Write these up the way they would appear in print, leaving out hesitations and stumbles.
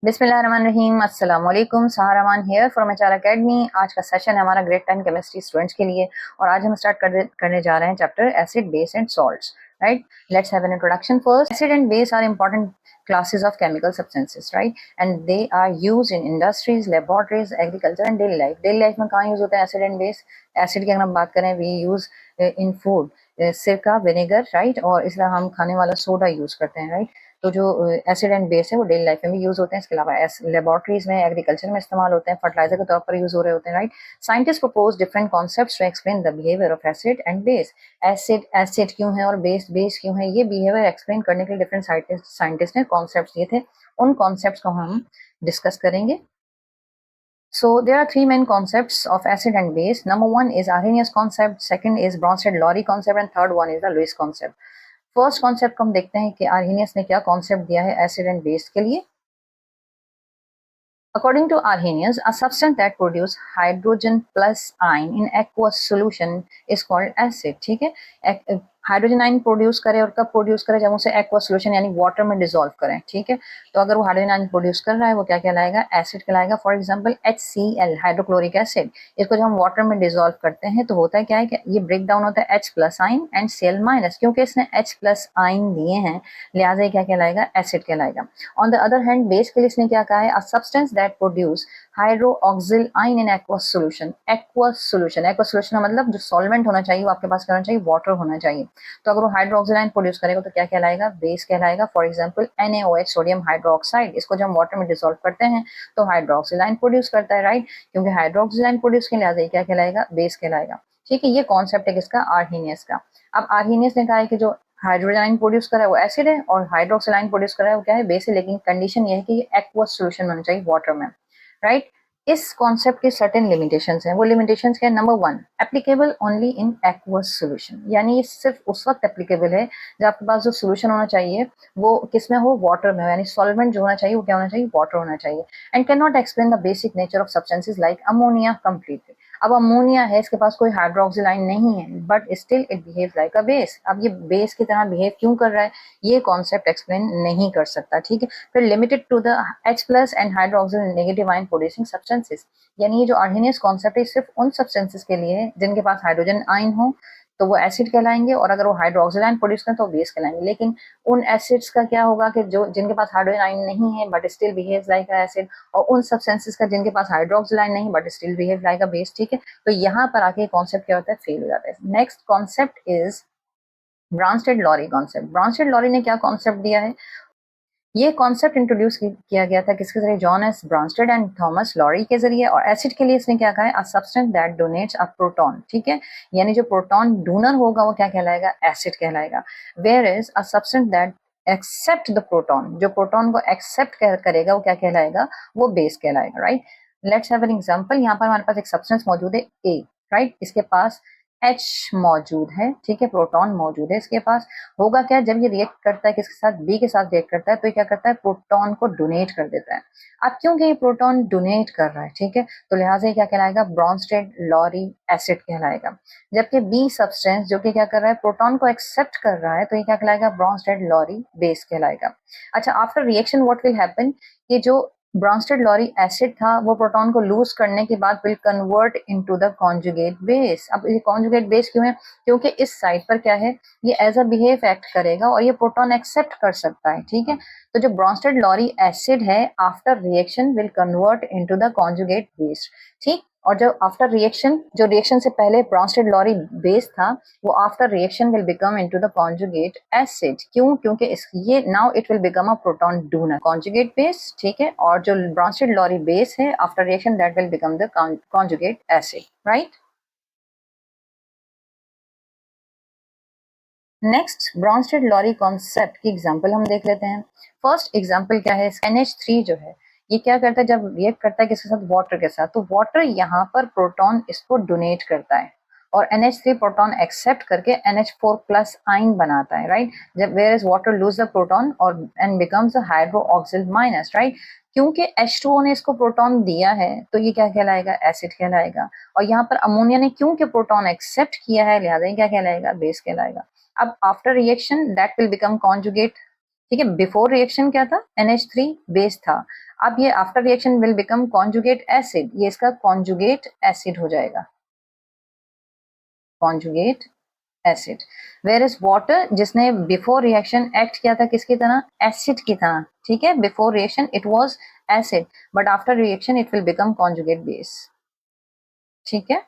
बिस्मिल्लाहिर्रहमानिर्रहीम। अस्सलाम वालेकुम। सहारामान हियर फ्रॉम एचआर एकेडमी। आज का सेशन है हमारा ग्रेड 10 केमिस्ट्री स्टूडेंट्स के लिए और आज हम स्टार्ट करने जा रहे हैं chapter acid base and salts. Right, let's have an introduction first. Acid and base are important classes of chemical substances, right? And they are used in industries, laboratories, agriculture and daily life. Daily life में कहाँ use होता है acid and base? Acid की अगर हम बात करें, we use in food सिरका, विनेगर, राइट, और इस तरह हम खाने वाला सोडा यूज करते हैं, राइट। तो जो एसिड एंड बेस है वो डेली लाइफ में भी यूज होते हैं। इसके अलावा लेबोरेटरीज में, एग्रीकल्चर में इस्तेमाल होते हैं, फर्टिलाइजर के तौर पर यूज हो रहे होते हैं, right. Scientist propose different concepts to explain the behaviour of acid and base. Acid acid क्यों है और बेस बेस क्यों है, ये बिहेवियर एक्सप्लेन करने के लिए डिफरेंट साइंटिस्ट ने कॉन्सेप्ट दिए थे। उन कॉन्सेप्ट को हम डिस्कस करेंगे। So there are three main concepts of acid and base. Number one is Arrhenius concept, second is Bronsted-Lowry concept, and third one is the Lewis concept. First concept को हम देखते हैं कि आर्हेनियस ने क्या कॉन्सेप्ट दिया है एसिड एंड बेस के लिए। According to Arrhenius, a substance that produces hydrogen plus ion in aqueous solution is called acid। ठीक है, हाइड्रोजन आयन प्रोड्यूस करे और कब प्रोड्यूस करे? जब उसे एक्वस सोल्यूशन यानी वाटर में डिसॉल्व करें, ठीक है। तो अगर वो हाइड्रोजन आयन प्रोड्यूस कर रहा है वो क्या कहलाएगा? एसिड कहलाएगा। For example HCl, hydrochloric acid, इसको जब हम वाटर में डिसॉल्व करते हैं तो होता है क्या है कि ये ब्रेक डाउन होता है H plus ion and Cl minus. क्योंकि इसने H प्लस आयन दिए हैं लिहाजा ये क्या कहलाएगा? एसिड कहलाएगा। On the other hand base के लिए इसने क्या कहा है? A substance that produce hydroxyl ion in aqueous solution. Aqueous solution, aqueous solution का मतलब जो सॉल्वेंट होना चाहिए वो आपके पास क्या होना चाहिए? वाटर होना चाहिए। तो अगर वो हाइड्रोक्सिल आयन प्रोड्यूस करेगा तो क्या कहलाएगा? बेस कहलाएगा। For example NaOH, sodium hydroxide, इसको जब हम वाटर में डिसॉल्व करते हैं तो हाइड्रोक्सिल आयन प्रोड्यूस करता है, राइट। क्योंकि हाइड्रोक्सिल आयन प्रोड्यूस के लिहाजा क्या कहलाएगा? बेस कहलाएगा। ठीक है, ये कॉन्सेप्ट है किसका? आर्हेनियस का। अब आर्हेनियस ने कहा है कि जो हाइड्रोजन आयन प्रोड्यूस कर रहा है वो एसिड है और हाइड्रोक्सिल आयन प्रोड्यूस कर रहा है वो क्या है? बेस है। लेकिन कंडीशन ये है कि ये एक्वस सोल्यूशन होना चाहिए वाटर में, राइट। इस कॉन्सेप्ट के सर्टेन लिमिटेशंस हैं। वो लिमिटेशंस क्या है? Number one, applicable only in aqueous solution, यानी ये सिर्फ उस वक्त एप्लीकेबल है जब आपके पास जो सोल्यूशन होना चाहिए वो किसमें हो? वाटर में हो, यानी सॉल्वेंट जो होना चाहिए वो क्या होना चाहिए? वाटर होना चाहिए। And can not explain the basic nature of substances like ammonia completely. अब अमोनिया है, इसके पास कोई हाइड्रोक्सिल आयन नहीं है but still it behaves like a base. अब ये बेस की तरह बिहेव क्यों कर रहा है ये कॉन्सेप्ट एक्सप्लेन नहीं कर सकता, ठीक है। फिर limited to the H plus and hydroxyl negative ion producing substances, यानी ये जो आर्हेनियस कॉन्सेप्ट है सिर्फ उन सब्सटेंसेस के लिए है जिनके पास हाइड्रोजन आयन हो तो वो एसिड कहलाएंगे, और अगर वो हाइड्रोक्सिल आयन प्रोड्यूस करें तो बेस कहलाएंगे। लेकिन उन एसिड्स का क्या होगा कि जो जिनके पास हाइड्रोजन आयन नहीं है but still behaves like a acid, और उन सब्सटेंसेस का जिनके पास हाइड्रोक्सिल आयन नहीं but still behave like a base, ठीक है। तो यहाँ पर आके कॉन्सेप्ट क्या होता है? फेल हो जाता है। Next concept is Brønsted-lorry concept. Brønsted-lorry ने क्या कॉन्सेप्ट दिया है? ये कॉन्सेप्ट इंट्रोड्यूस किया गया था किसके जरिए? John S Bronsted and Thomas Lowry के जरिए। और एसिड के लिए इसने क्या कहा है? A substance that donates a proton, ठीक है। यानी जो प्रोटॉन डोनर होगा वो क्या कहलाएगा? एसिड कहलाएगा। Where is a substance that accept the proton, जो प्रोटॉन को एक्सेप्ट करेगा वो क्या कहलाएगा? वो बेस कहलाएगा, right. Let's have an example. यहाँ पर हमारे पास एक सब्सटेंस मौजूद है A, राइट। इसके पास H मौजूद है, ठीक है, प्रोटॉन मौजूद है इसके पास। होगा क्या? जब ये रिएक्ट करता है किसके साथ? बी के साथ रिएक्ट करता है तो ये क्या करता है? प्रोटॉन को डोनेट कर देता है। अब क्योंकि ये प्रोटॉन डोनेट कर रहा है, ठीक है, तो लिहाजा ये क्या कहलाएगा? ब्रॉन्स्टेड-लॉरी एसिड कहलाएगा। जबकि बी सब्सटेंस जो कि क्या कर रहा है? प्रोटॉन को एक्सेप्ट कर रहा है तो ये क्या कहलाएगा? ब्रॉन्स्टेड-लॉरी बेस कहलाएगा। अच्छा, after reaction what will happen? ये जो ब्रॉन्स्टेड-लॉरी एसिड था वो प्रोटॉन को लूज करने के बाद will convert into the conjugate base. अब ये कॉन्जुगेट बेस क्यों है? क्योंकि इस साइड पर क्या है? ये एज अ बिहेव एक्ट करेगा और ये प्रोटॉन एक्सेप्ट कर सकता है, ठीक है। तो जो ब्रॉन्स्टेड-लॉरी एसिड है after reaction will convert into the conjugate base, ठीक। और जो आफ्टर रिएक्शन, जो रिएक्शन से पहले ब्रॉन्स्टेड-लॉरी बेस था वो after reaction will become into the conjugate acid. क्यों? क्योंकि इस ये now it will become a proton donor, conjugate base, ठीक है। और जो ब्रॉन्स्टेड-लॉरी बेस है after reaction that will become the conjugate acid, right. Next Brønsted-lorry concept की एग्जांपल हम देख लेते हैं। फर्स्ट एग्जांपल क्या है? NH3 जो है ये क्या करता है? जब रिएक्ट करता है किसके साथ? वाटर के साथ, तो वाटर यहाँ पर प्रोटॉन इसको डोनेट करता है और NH3 प्रोटॉन एक्सेप्ट करके NH4 प्लस आइन बनाता है, राइट। जब where is water lose the proton और and becomes hydroxyl minus, right. क्योंकि H2O ने इसको प्रोटॉन दिया है तो ये क्या कहलाएगा? एसिड कहलाएगा। और यहाँ पर अमोनिया ने क्योंकि प्रोटॉन एक्सेप्ट किया है लिहाजा ये क्या कहलाएगा? बेस कहलाएगा। अब after reaction that will become conjugate, ठीक है। बिफोर रिएक्शन क्या था? NH3 बेस था। अब ये after reaction will become conjugate acid, ये इसका कॉन्जुगेट एसिड हो जाएगा, conjugate acid. Where is water, जिसने बिफोर रिएक्शन एक्ट किया था किसकी तरह, एसिड की तरह, ठीक है, before reaction it was acid but after reaction it will become conjugate base, ठीक है,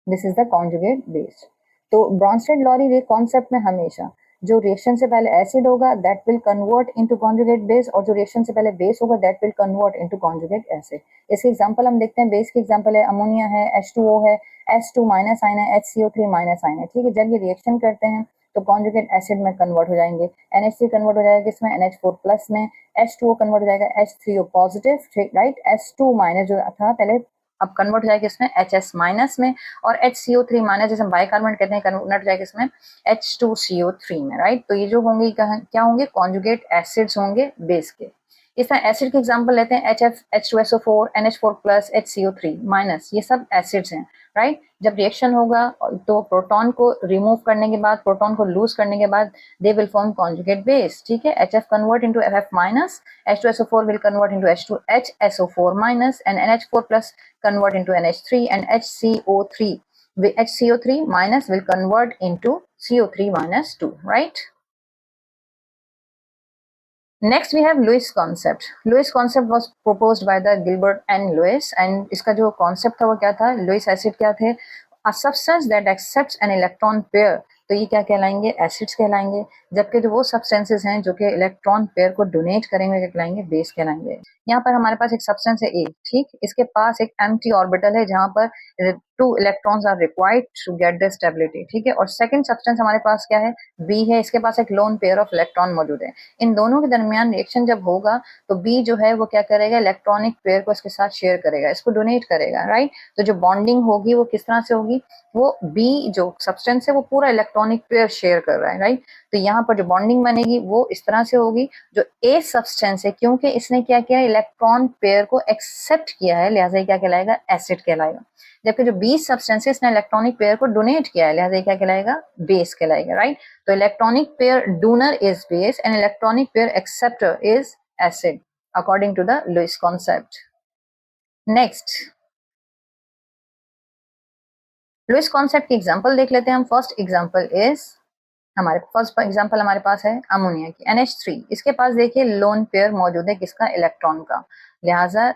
this is the conjugate base. तो ब्रॉन्स्टेड लॉरी कॉन्सेप्ट में हमेशा जो रिएक्शन से पहले एसिड होगा that will convert into conjugate base, और जो रिएक्शन से पहले बेस होगा that will convert into conjugate acid. इसके एग्जांपल हम देखते हैं, बेस की एग्जांपल है अमोनिया है, H2O है, S2 माइनस आइन है, HCO3 माइनस आइन है, ठीक है। जब ये रिएक्शन करते हैं तो कॉन्जुगेट एसिड में कन्वर्ट हो जाएंगे, NH3 कन्वर्ट हो जाएगा किसमें, NH4 प्लस में, H2O कन्वर्ट हो जाएगा H3O positive, right, S2 minus जो था पहले अब कन्वर्ट हो जाएगा इसमें HS माइनस में, और HCO3 माइनस जैसे बाइकार्बोनेट कहते हैं कन्वर्ट हो जाएगा इसमें H2CO3 में, राइट। तो ये जो होंगे क्या होंगे, कॉन्जुगेट एसिड्स होंगे बेस के। इस तरह एसिड के एग्जांपल लेते हैं HF, H2SO4, NH4 plus, HCO3 minus, ये सब एसिड्स हैं, राइट। जब रिएक्शन होगा तो प्रोटॉन को रिमूव करने के बाद, प्रोटॉन को लूज करने के बाद they will form conjugate base, ठीक है। HF convert into FF minus, H2SO4 will convert into H2HSO4 minus, and NH4 plus convert into NH3, and HCO3 HCO3 minus will convert into CO3 minus 2, right? Next we have Lewis concept. Lewis concept was proposed by the Gilbert and Lewis, and इसका जो concept था वो क्या था, Lewis acid क्या थे, a substance that accepts an electron pair, तो ये क्या कहलाएंगे, एसिड्स कहलाएंगे। जबकि जो वो सब्सटेंसेस हैं जो कि इलेक्ट्रॉन पेयर को डोनेट करेंगे क्या कहलाएंगे, बेस कहलाएंगे। यहाँ पर हमारे पास एक सब्सटेंस है ए, ठीक, इसके पास एक एम्प्टी ऑर्बिटल है जहाँ पर 2 electrons are required to get the stability, ठीक है। और सेकंड सब्सटेंस हमारे पास क्या है, बी है, इसके पास एक लोन पेयर ऑफ इलेक्ट्रॉन मौजूद है। इन दोनों के दरमियान रिएक्शन जब होगा तो बी जो है वो क्या करेगा, इलेक्ट्रॉनिक पेयर को इसके साथ शेयर करेगा, इसको डोनेट करेगा, राइट। तो जो बॉन्डिंग होगी वो किस तरह से होगी, वो बी जो सब्सटेंस है वो पूरा इलेक्ट्रॉनिक पेयर शेयर कर रहा है, राइट। तो यहाँ पर जो बॉन्डिंग बनेगी वो इस तरह से होगी, जो ए सब्सटेंस है क्योंकि इसने क्या किया, इलेक्ट्रॉन पेयर को एक्सेप्ट किया है, लिहाजा क्या कहलाएगा, एसिड कहलाएगा। जबकि जो बी सब्सटेंस है इसने इलेक्ट्रॉनिक पेयर को डोनेट किया है, लिहाजा क्या कहलाएगा, बेस कहलाएगा, राइट। तो electronic pair donor is base and electronic pair acceptor is acid according to the Lewis concept. Next Lewis concept की एग्जांपल देख लेते हैं हम। फर्स्ट एग्जांपल इज हमारे पास है अमोनिया की, NH3, इसके पास देखिए लोन पेयर मौजूद है किसका, इलेक्ट्रॉन का। लिहाजा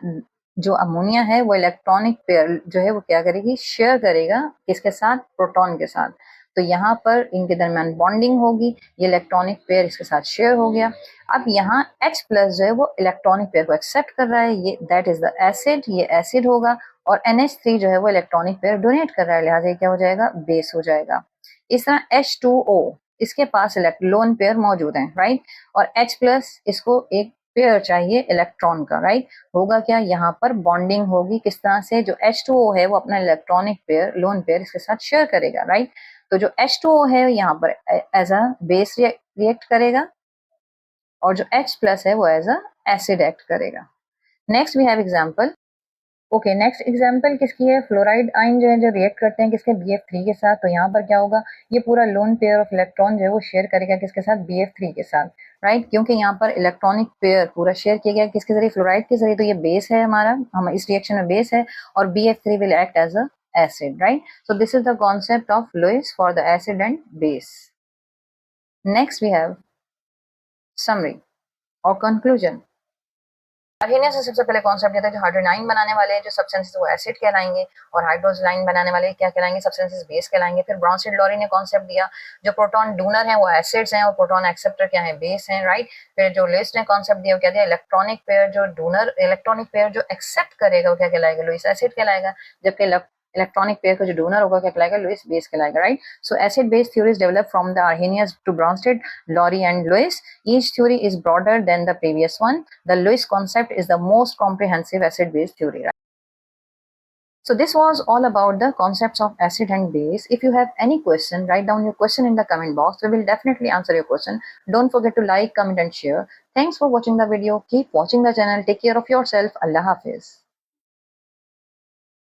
जो अमोनिया है वो इलेक्ट्रॉनिक पेयर जो है वो क्या करेगी, शेयर करेगा किसके साथ, प्रोटॉन के साथ। तो यहाँ पर इनके दरमियान बॉन्डिंग होगी, ये इलेक्ट्रॉनिक पेयर इसके साथ शेयर हो गया। अब यहाँ H प्लस जो है वो इलेक्ट्रॉनिक पेयर को एक्सेप्ट कर रहा है, ये दैट इज द एसिड, ये एसिड होगा। और NH3 जो है वो इलेक्ट्रॉनिक पेयर डोनेट कर रहा है, लिहाजा क्या हो जाएगा, बेस हो जाएगा। इस तरह H2O, इसके पास लोन पेयर मौजूद है, राइट। और H प्लस इसको एक पेयर चाहिए इलेक्ट्रॉन का, राइट। होगा क्या, यहाँ पर बॉन्डिंग होगी किस तरह से, जो H2O है वो अपना इलेक्ट्रॉनिक पेयर लोन पेयर इसके साथ शेयर करेगा, राइट। तो जो H2O है यहाँ पर एज अ बेस रिएक्ट करेगा, और जो H प्लस है वो एज अ एसिड एक्ट करेगा। Next we have example. Okay, next example किसकी है, फ्लोराइड आयन जो है जो रिएक्ट करते हैं किसके, BF3 के साथ। तो यहाँ पर क्या होगा, ये पूरा लोन पेयर ऑफ इलेक्ट्रॉन जो है वो शेयर करेगा किसके साथ, BF3 के साथ, राइट। क्योंकि यहाँ पर इलेक्ट्रॉनिक पेयर पूरा शेयर किया गया किसके जरिए, फ्लोराइड के जरिए। तो ये बेस है हमारा, हम इस रिएक्शन में बेस है, और BF3 will act as a acid, right? So this is the concept of Lewis for the acid and base. Next we have summary or conclusion. अल्केनिया से सबसे पहले कॉन्सेप्ट ये था, जो हाइड्रोजन बनाने वाले जो सब्सटेंसेस वो एसिड कहलाएंगे, और हाइड्रोजन बनाने वाले क्या कहलाएंगे, सब्सटेंसेस बेस कहलाएंगे। फिर ब्रॉन्स्टेड लॉरी ने कॉन्सेप्ट दिया, जो प्रोटॉन डोनर हैं वो एसिड्स हैं और प्रोटॉन एक्सेप्टर क्या है, बेस हैं, राइट। फिर जो लुईस ने कॉन्सेप्ट दिया, क्या दिया, इलेक्ट्रॉनिक पेयर जो डोनर, इलेक्ट्रॉनिक पेयर जो एक्सेप्ट करेगा वो क्या कहलाएगा, लुईस एसिड कहलाएगा। जबकि इलेक्ट्रॉनिक पेयर का जो डोनर होगा क्या कहलाएगा, लुईस बेस कहलाएगा, right. So acid base theories develop from the Arrhenius to Bronsted, Lorry and Lewis. Each theory is broader than the previous one. The Lewis concept is the most comprehensive acid-base theory, right? So this was all about the concepts of acid and base. If you have any question, write down your question in the comment box. We will definitely answer your question. Don't forget to like, comment and share. Thanks for watching the video. Keep watching the channel. Take care of yourself. Allah Hafiz.